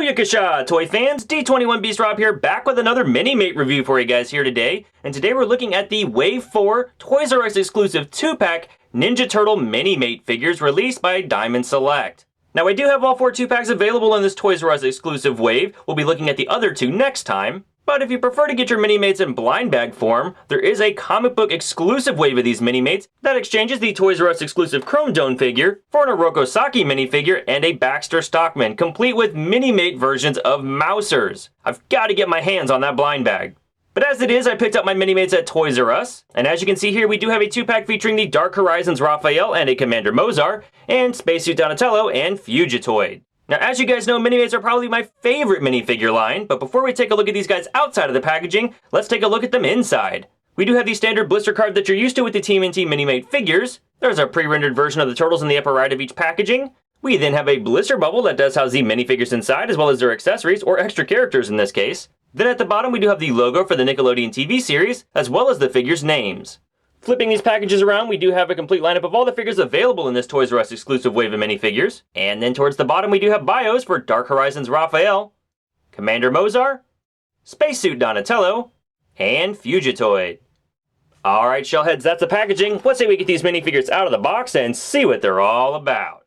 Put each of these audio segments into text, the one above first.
Booyakasha, toy fans! D21 Beast Rob here, back with another Minimate review for you guys here today. And today we're looking at the Wave 4 Toys R Us exclusive 2-pack Ninja Turtle Minimate figures released by Diamond Select. Now I do have all 4 2-packs available in this Toys R Us exclusive wave. We'll be looking at the other 2 next time. But if you prefer to get your Minimates in blind bag form, there is a comic book exclusive wave of these Minimates that exchanges the Toys R Us exclusive Chrome Dome figure for an Orokosaki minifigure and a Baxter Stockman, complete with Minimate versions of Mousers. I've got to get my hands on that blind bag. But as it is, I picked up my Minimates at Toys R Us, and as you can see here, we do have a 2-pack featuring the Dark Horizons Raphael and a Commander Mozar, and Spacesuit Donatello and Fugitoid. Now, as you guys know, Minimates are probably my favorite minifigure line, but before we take a look at these guys outside of the packaging, let's take a look at them inside. We do have the standard blister card that you're used to with the TMNT Minimate figures. There's a pre-rendered version of the turtles in the upper right of each packaging. We then have a blister bubble that does house the minifigures inside, as well as their accessories, or extra characters in this case. Then at the bottom, we do have the logo for the Nickelodeon TV series, as well as the figures' names. Flipping these packages around, we do have a complete lineup of all the figures available in this Toys R Us exclusive wave of minifigures. And then towards the bottom, we do have bios for Dark Horizons Raphael, Commander Mozar, Spacesuit Donatello, and Fugitoid. Alright, Shellheads, that's the packaging. Let's say we get these minifigures out of the box and see what they're all about.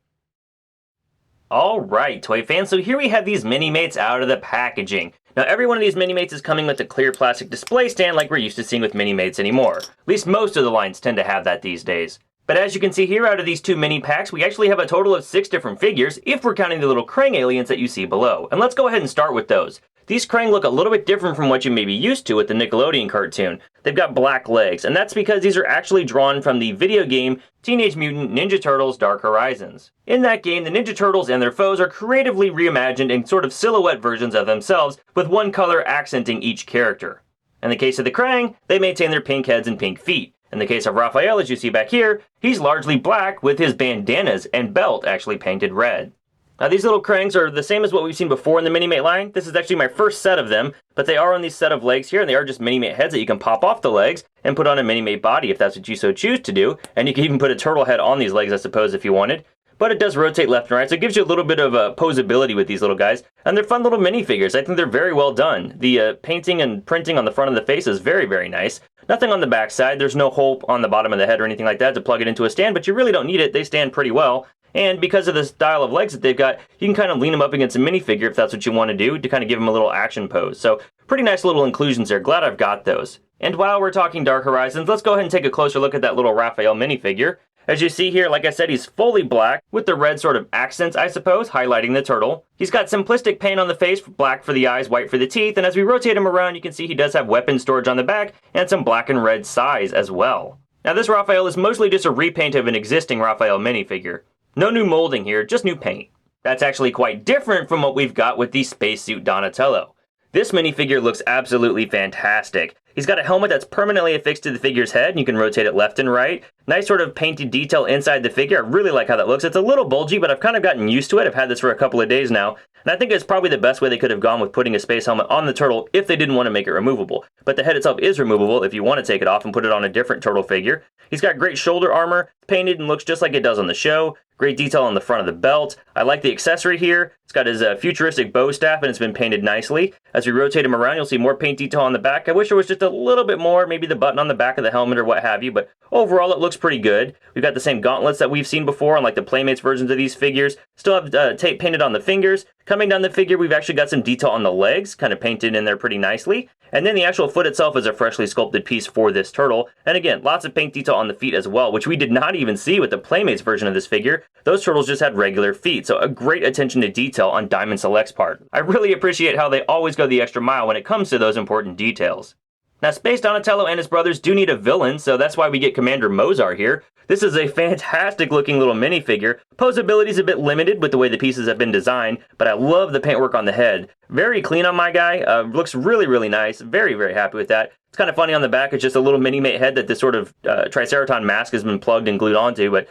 Alright, toy fans, so here we have these Minimates out of the packaging. Now, every one of these Minimates is coming with a clear plastic display stand like we're used to seeing with Minimates anymore. At least most of the lines tend to have that these days. But as you can see here, out of these 2 mini packs, we actually have a total of 6 different figures, if we're counting the little Kraang Aliens that you see below. And let's go ahead and start with those. These Kraang look a little bit different from what you may be used to with the Nickelodeon cartoon. They've got black legs, and that's because these are actually drawn from the video game Teenage Mutant Ninja Turtles Dark Horizons. In that game, the Ninja Turtles and their foes are creatively reimagined in sort of silhouette versions of themselves, with one color accenting each character. In the case of the Kraang, they maintain their pink heads and pink feet. In the case of Raphael, as you see back here, he's largely black with his bandanas and belt actually painted red. Now these little Kraangs are the same as what we've seen before in the Minimate line. This is actually my first set of them, but they are on these set of legs here, and they are just Minimate heads that you can pop off the legs and put on a Minimate body if that's what you so choose to do, and you can even put a turtle head on these legs, I suppose, if you wanted. But it does rotate left and right, so it gives you a little bit of posability with these little guys, and they're fun little minifigures. I think they're very well done. The painting and printing on the front of the face is very, very nice. Nothing on the back side. There's no hole on the bottom of the head or anything like that to plug it into a stand, but you really don't need it. They stand pretty well. And because of the style of legs that they've got, you can kind of lean them up against a minifigure if that's what you want to do, to kind of give them a little action pose. So pretty nice little inclusions there. Glad I've got those. And while we're talking Dark Horizons, let's go ahead and take a closer look at that little Raphael minifigure. As you see here, like I said, he's fully black, with the red sort of accents, I suppose, highlighting the turtle. He's got simplistic paint on the face, black for the eyes, white for the teeth, and as we rotate him around, you can see he does have weapon storage on the back, and some black and red size as well. Now this Raphael is mostly just a repaint of an existing Raphael minifigure. No new molding here, just new paint. That's actually quite different from what we've got with the Spacesuit Donatello. This minifigure looks absolutely fantastic. He's got a helmet that's permanently affixed to the figure's head, and you can rotate it left and right. Nice sort of painted detail inside the figure. I really like how that looks. It's a little bulgy, but I've kind of gotten used to it. I've had this for a couple of days now, and I think it's probably the best way they could have gone with putting a space helmet on the turtle if they didn't want to make it removable. But the head itself is removable if you want to take it off and put it on a different turtle figure. He's got great shoulder armor, painted and looks just like it does on the show. Great detail on the front of the belt. I like the accessory here. It's got his futuristic bow staff, and it's been painted nicely. As we rotate him around, you'll see more paint detail on the back. I wish there was just a little bit more, maybe the button on the back of the helmet or what have you, but overall it looks pretty good. We've got the same gauntlets that we've seen before on like the Playmates versions of these figures. Still have tape painted on the fingers. Coming down the figure, we've actually got some detail on the legs, kind of painted in there pretty nicely. And then the actual foot itself is a freshly sculpted piece for this turtle. And again, lots of paint detail on the feet as well, which we did not even see with the Playmates version of this figure. Those turtles just had regular feet, so a great attention to detail on Diamond Select's part. I really appreciate how they always go the extra mile when it comes to those important details. Now, Space Donatello and his brothers do need a villain, so that's why we get Commander Mozar here. This is a fantastic looking little minifigure. Posability is a bit limited with the way the pieces have been designed, but I love the paintwork on the head. Very clean on my guy, looks really, really nice. Very, very happy with that. It's kind of funny on the back, it's just a little Minimate head that this sort of Triceraton mask has been plugged and glued onto, but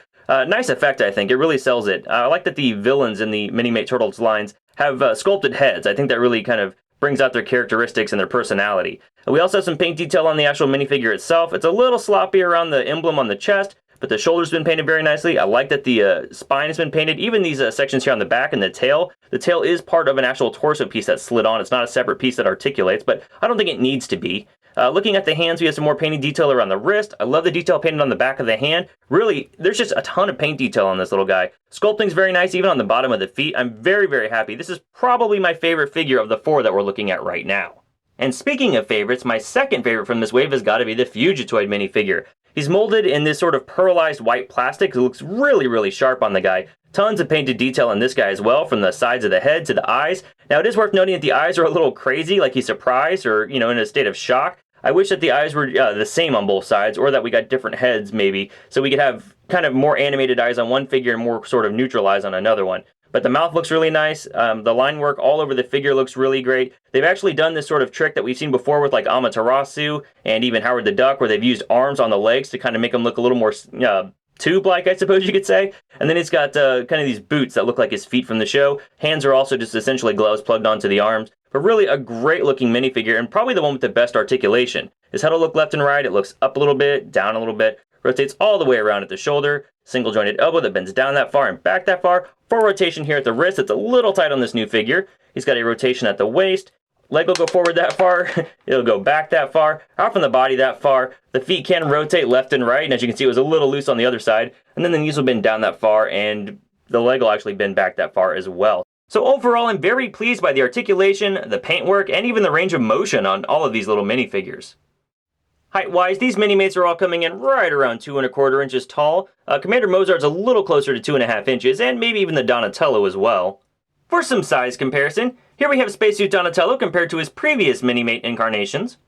nice effect, I think. It really sells it. I like that the villains in the Minimate Turtles lines have sculpted heads. I think that really kind of brings out their characteristics and their personality. We also have some paint detail on the actual minifigure itself. It's a little sloppy around the emblem on the chest, but the shoulder's been painted very nicely. I like that the spine has been painted. Even these sections here on the back and the tail is part of an actual torso piece that's slid on. It's not a separate piece that articulates, but I don't think it needs to be. Looking at the hands, we have some more painted detail around the wrist. I love the detail painted on the back of the hand. Really, there's just a ton of paint detail on this little guy. Sculpting's very nice, even on the bottom of the feet. I'm very, very happy. This is probably my favorite figure of the 4 that we're looking at right now. And speaking of favorites, my second favorite from this wave has got to be the Fugitoid minifigure. He's molded in this sort of pearlized white plastic. It looks really, really sharp on the guy. Tons of painted detail on this guy as well, from the sides of the head to the eyes. Now, it is worth noting that the eyes are a little crazy, like he's surprised or, in a state of shock. I wish that the eyes were the same on both sides, or that we got different heads maybe, so we could have kind of more animated eyes on one figure and more sort of neutral eyes on another one. But the mouth looks really nice. The line work all over the figure looks really great. They've actually done this sort of trick that we've seen before with like Amaterasu and even Howard the Duck, where they've used arms on the legs to kind of make them look a little more tube-like, I suppose you could say. And then he's got kind of these boots that look like his feet from the show. Hands are also just essentially gloves plugged onto the arms. But really a great looking minifigure, and probably the one with the best articulation. His head will look left and right, it looks up a little bit, down a little bit, rotates all the way around at the shoulder, single jointed elbow that bends down that far and back that far, full rotation here at the wrist. It's a little tight on this new figure. He's got a rotation at the waist, leg will go forward that far, it'll go back that far, out from the body that far. The feet can rotate left and right, and as you can see it was a little loose on the other side, and then the knees will bend down that far, and the leg will actually bend back that far as well. So overall, I'm very pleased by the articulation, the paintwork, and even the range of motion on all of these little minifigures. Height-wise, these Minimates are all coming in right around 2¼ inches tall. Commander Mozart's a little closer to 2½ inches, and maybe even the Donatello as well. For some size comparison, here we have Spacesuit Donatello compared to his previous Minimate incarnations.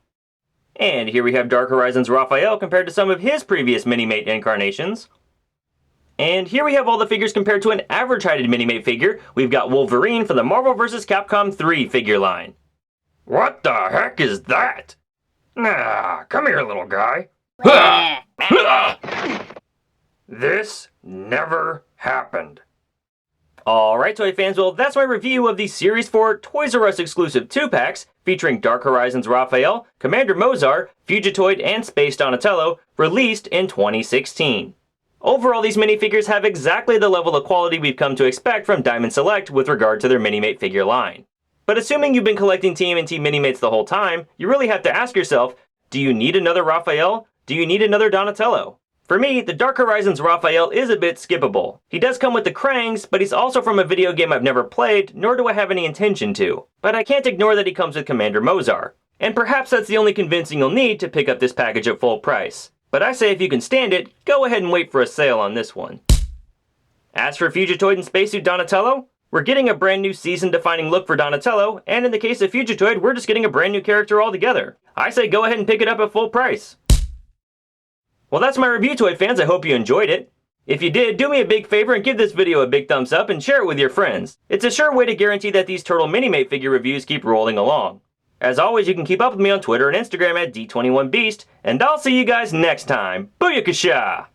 And here we have Dark Horizons Raphael compared to some of his previous Minimate incarnations. And here we have all the figures compared to an average-heighted Minimate figure. We've got Wolverine from the Marvel vs. Capcom 3 figure line. What the heck is that? Nah, come here, little guy. This never happened. Alright, Toy fans, well, that's my review of the Series 4 Toys R Us exclusive 2-packs featuring Dark Horizons Raphael, Commander Mozart, Fugitoid, and Space Donatello, released in 2016. Overall, these minifigures have exactly the level of quality we've come to expect from Diamond Select with regard to their Minimate figure line. But assuming you've been collecting TMNT Minimates the whole time, you really have to ask yourself, do you need another Raphael? Do you need another Donatello? For me, the Dark Horizons Raphael is a bit skippable. He does come with the Kraangs, but he's also from a video game I've never played, nor do I have any intention to. But I can't ignore that he comes with Commander Mozart. And perhaps that's the only convincing you'll need to pick up this package at full price. But I say if you can stand it, go ahead and wait for a sale on this one. As for Fugitoid and Spacesuit Donatello, we're getting a brand new season-defining look for Donatello, and in the case of Fugitoid, we're just getting a brand new character altogether. I say go ahead and pick it up at full price. Well, that's my review, Toy fans. I hope you enjoyed it. If you did, do me a big favor and give this video a big thumbs up and share it with your friends. It's a sure way to guarantee that these Turtle Minimate figure reviews keep rolling along. As always, you can keep up with me on Twitter and Instagram at D21Beast, and I'll see you guys next time. Booyakasha!